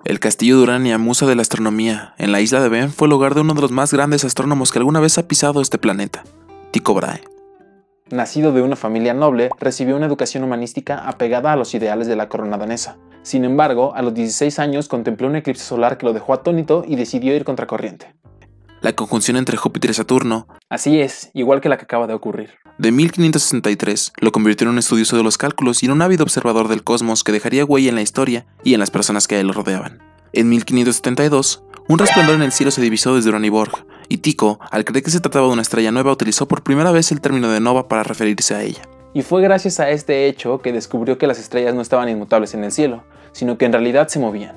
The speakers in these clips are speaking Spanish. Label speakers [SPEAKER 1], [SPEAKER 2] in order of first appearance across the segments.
[SPEAKER 1] El castillo de Urania, musa de la astronomía, en la isla de Ben, fue el hogar de uno de los más grandes astrónomos que alguna vez ha pisado este planeta, Tycho Brahe.
[SPEAKER 2] Nacido de una familia noble, recibió una educación humanística apegada a los ideales de la corona danesa. Sin embargo, a los 16 años contempló un eclipse solar que lo dejó atónito y decidió ir contracorriente.
[SPEAKER 1] La conjunción entre Júpiter y Saturno,
[SPEAKER 2] Así es, igual que la que acaba de ocurrir.
[SPEAKER 1] de 1563, lo convirtió en un estudioso de los cálculos y en un ávido observador del cosmos que dejaría huella en la historia y en las personas que a él lo rodeaban. En 1572, un resplandor en el cielo se divisó desde Uraniborg, y Tycho, al creer que se trataba de una estrella nueva, utilizó por primera vez el término de nova para referirse a ella.
[SPEAKER 2] Y fue gracias a este hecho que descubrió que las estrellas no estaban inmutables en el cielo, sino que en realidad se movían.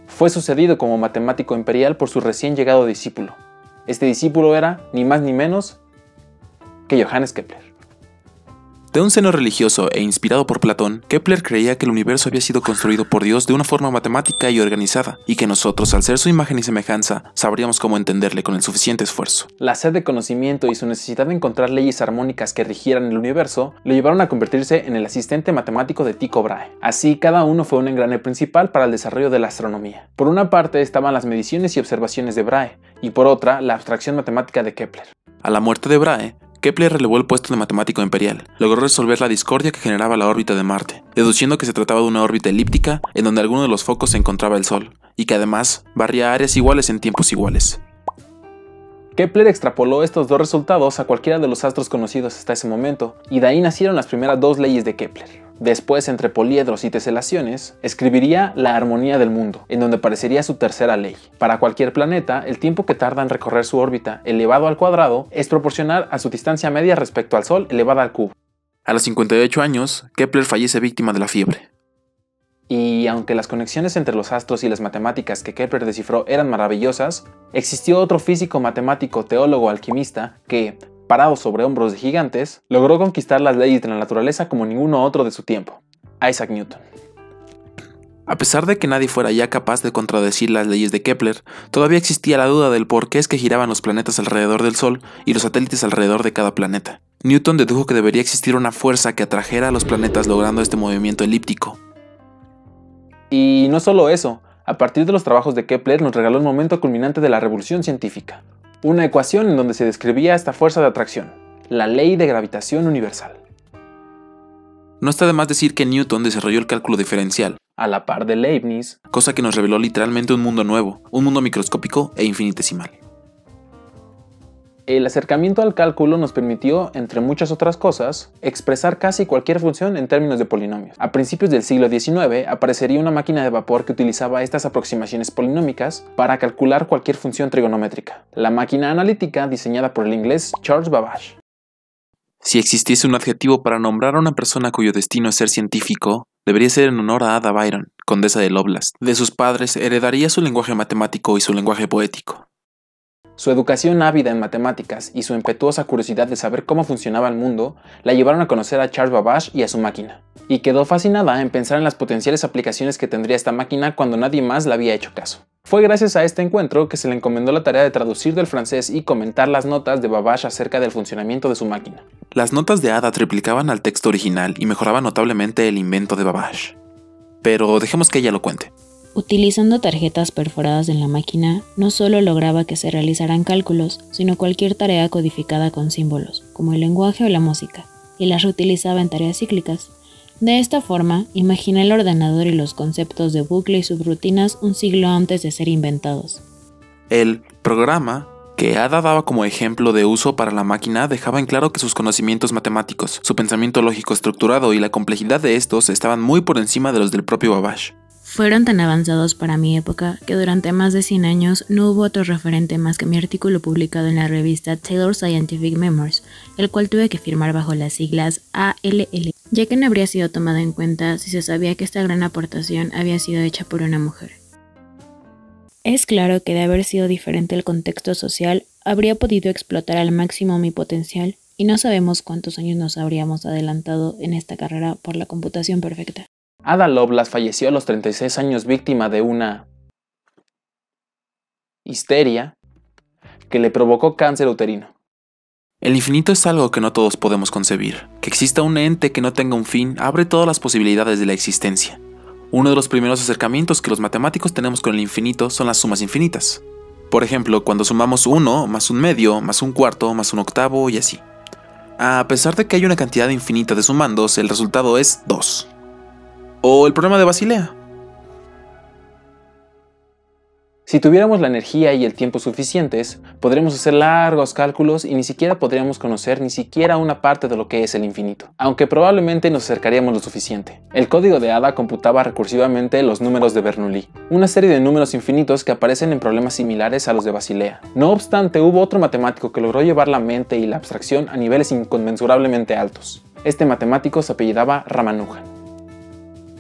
[SPEAKER 2] Fue sucedido como matemático imperial por su recién llegado discípulo. Este discípulo era, ni más ni menos, que Johannes Kepler.
[SPEAKER 1] De un seno religioso e inspirado por Platón, Kepler creía que el universo había sido construido por Dios de una forma matemática y organizada, y que nosotros, al ser su imagen y semejanza, sabríamos cómo entenderle con el suficiente esfuerzo.
[SPEAKER 2] La sed de conocimiento y su necesidad de encontrar leyes armónicas que rigieran el universo lo llevaron a convertirse en el asistente matemático de Tycho Brahe. Así, cada uno fue un engrane principal para el desarrollo de la astronomía. Por una parte estaban las mediciones y observaciones de Brahe, y por otra, la abstracción matemática de Kepler.
[SPEAKER 1] A la muerte de Brahe, Kepler relevó el puesto de matemático imperial. Logró resolver la discordia que generaba la órbita de Marte, deduciendo que se trataba de una órbita elíptica en donde alguno de los focos se encontraba el Sol, y que además barría áreas iguales en tiempos iguales.
[SPEAKER 2] Kepler extrapoló estos dos resultados a cualquiera de los astros conocidos hasta ese momento, y de ahí nacieron las primeras dos leyes de Kepler. Después, entre poliedros y teselaciones, escribiría la armonía del mundo, en donde aparecería su tercera ley. Para cualquier planeta, el tiempo que tarda en recorrer su órbita elevado al cuadrado es proporcional a su distancia media respecto al Sol elevada al cubo.
[SPEAKER 1] A los 58 años, Kepler fallece víctima de la fiebre.
[SPEAKER 2] Y aunque las conexiones entre los astros y las matemáticas que Kepler descifró eran maravillosas, existió otro físico, matemático, teólogo, alquimista que, parado sobre hombros de gigantes, logró conquistar las leyes de la naturaleza como ninguno otro de su tiempo: Isaac Newton.
[SPEAKER 1] A pesar de que nadie fuera ya capaz de contradecir las leyes de Kepler, todavía existía la duda del por qué es que giraban los planetas alrededor del Sol y los satélites alrededor de cada planeta. Newton dedujo que debería existir una fuerza que atrajera a los planetas logrando este movimiento elíptico.
[SPEAKER 2] Y no solo eso, a partir de los trabajos de Kepler nos regaló el momento culminante de la revolución científica: una ecuación en donde se describía esta fuerza de atracción, la ley de gravitación universal.
[SPEAKER 1] No está de más decir que Newton desarrolló el cálculo diferencial,
[SPEAKER 2] A la par de Leibniz,
[SPEAKER 1] cosa que nos reveló literalmente un mundo nuevo, un mundo microscópico e infinitesimal.
[SPEAKER 2] el acercamiento al cálculo nos permitió, entre muchas otras cosas, expresar casi cualquier función en términos de polinomios. A principios del siglo XIX aparecería una máquina de vapor que utilizaba estas aproximaciones polinómicas para calcular cualquier función trigonométrica: la máquina analítica diseñada por el inglés Charles Babbage.
[SPEAKER 1] Si existiese un adjetivo para nombrar a una persona cuyo destino es ser científico, debería ser en honor a Ada Byron, condesa de Lovelast. De sus padres heredaría su lenguaje matemático y su lenguaje poético.
[SPEAKER 2] Su educación ávida en matemáticas y su impetuosa curiosidad de saber cómo funcionaba el mundo la llevaron a conocer a Charles Babbage y a su máquina, y quedó fascinada en pensar en las potenciales aplicaciones que tendría esta máquina cuando nadie más le había hecho caso. Fue gracias a este encuentro que se le encomendó la tarea de traducir del francés y comentar las notas de Babbage acerca del funcionamiento de su máquina.
[SPEAKER 1] Las notas de Ada triplicaban al texto original y mejoraban notablemente el invento de Babbage. Pero dejemos que ella lo cuente.
[SPEAKER 3] Utilizando tarjetas perforadas en la máquina, no solo lograba que se realizaran cálculos, sino cualquier tarea codificada con símbolos, como el lenguaje o la música, y las reutilizaba en tareas cíclicas. De esta forma, imaginé el ordenador y los conceptos de bucle y subrutinas un siglo antes de ser inventados.
[SPEAKER 1] El programa que Ada daba como ejemplo de uso para la máquina dejaba en claro que sus conocimientos matemáticos, su pensamiento lógico estructurado y la complejidad de estos estaban muy por encima de los del propio Babbage.
[SPEAKER 3] Fueron tan avanzados para mi época que durante más de 100 años no hubo otro referente más que mi artículo publicado en la revista Taylor Scientific Memoirs, el cual tuve que firmar bajo las siglas ALL, ya que no habría sido tomado en cuenta si se sabía que esta gran aportación había sido hecha por una mujer. Es claro que de haber sido diferente el contexto social, habría podido explotar al máximo mi potencial, y no sabemos cuántos años nos habríamos adelantado en esta carrera por la computación perfecta.
[SPEAKER 2] Ada Lovelace falleció a los 36 años víctima de una histeria que le provocó cáncer uterino.
[SPEAKER 1] El infinito es algo que no todos podemos concebir. Que exista un ente que no tenga un fin abre todas las posibilidades de la existencia. Uno de los primeros acercamientos que los matemáticos tenemos con el infinito son las sumas infinitas. Por ejemplo, cuando sumamos 1 más un medio, más un cuarto, más un octavo y así. A pesar de que hay una cantidad infinita de sumandos, el resultado es 2. O el problema de Basilea.
[SPEAKER 2] Si tuviéramos la energía y el tiempo suficientes, podríamos hacer largos cálculos y ni siquiera podríamos conocer ni siquiera una parte de lo que es el infinito, aunque probablemente nos acercaríamos lo suficiente. El código de Ada computaba recursivamente los números de Bernoulli, una serie de números infinitos que aparecen en problemas similares a los de Basilea. No obstante, hubo otro matemático que logró llevar la mente y la abstracción a niveles inconmensurablemente altos. Este matemático se apellidaba Ramanujan.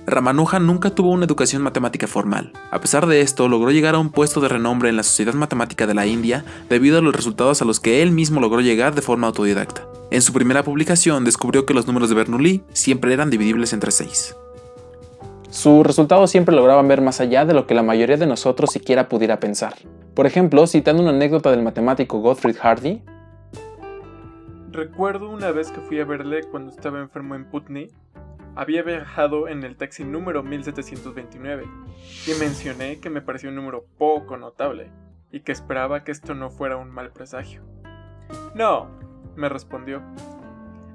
[SPEAKER 1] Ramanujan nunca tuvo una educación matemática formal. A pesar de esto, logró llegar a un puesto de renombre en la Sociedad Matemática de la India debido a los resultados a los que él mismo logró llegar de forma autodidacta. En su primera publicación descubrió que los números de Bernoulli siempre eran dividibles entre 6.
[SPEAKER 2] Sus resultados siempre lograban ver más allá de lo que la mayoría de nosotros siquiera pudiera pensar. Por ejemplo, citando una anécdota del matemático Gottfried Hardy:
[SPEAKER 4] recuerdo una vez que fui a verle cuando estaba enfermo en Putney. Había viajado en el taxi número 1729 y mencioné que me pareció un número poco notable y que esperaba que esto no fuera un mal presagio. No, me respondió.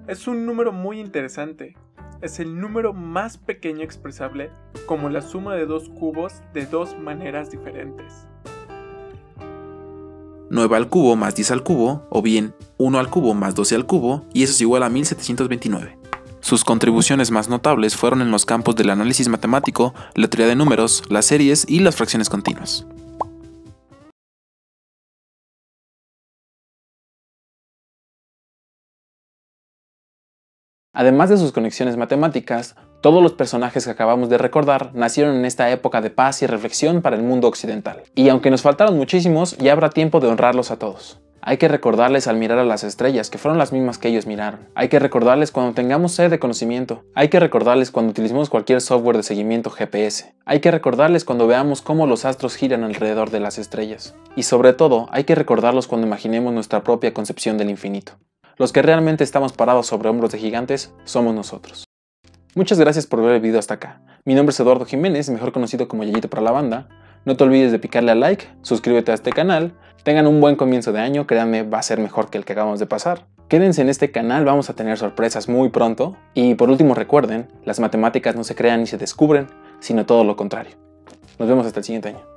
[SPEAKER 4] Es un número muy interesante. Es el número más pequeño expresable como la suma de dos cubos de dos maneras diferentes.
[SPEAKER 1] 9 al cubo más 10 al cubo, o bien 1 al cubo más 12 al cubo, y eso es igual a 1729. Sus contribuciones más notables fueron en los campos del análisis matemático, la teoría de números, las series y las fracciones continuas.
[SPEAKER 2] Además de sus conexiones matemáticas, todos los personajes que acabamos de recordar nacieron en esta época de paz y reflexión para el mundo occidental. Y aunque nos faltaron muchísimos, ya habrá tiempo de honrarlos a todos. Hay que recordarles al mirar a las estrellas, que fueron las mismas que ellos miraron. Hay que recordarles cuando tengamos sed de conocimiento. Hay que recordarles cuando utilicemos cualquier software de seguimiento GPS. Hay que recordarles cuando veamos cómo los astros giran alrededor de las estrellas. Y sobre todo, hay que recordarlos cuando imaginemos nuestra propia concepción del infinito. Los que realmente estamos parados sobre hombros de gigantes somos nosotros. Muchas gracias por ver el video hasta acá. Mi nombre es Eduardo Jiménez, mejor conocido como Yayito para la banda. No te olvides de picarle a like, suscríbete a este canal. Tengan un buen comienzo de año, créanme, va a ser mejor que el que acabamos de pasar. Quédense en este canal, vamos a tener sorpresas muy pronto. Y por último recuerden, las matemáticas no se crean ni se descubren, sino todo lo contrario. Nos vemos hasta el siguiente año.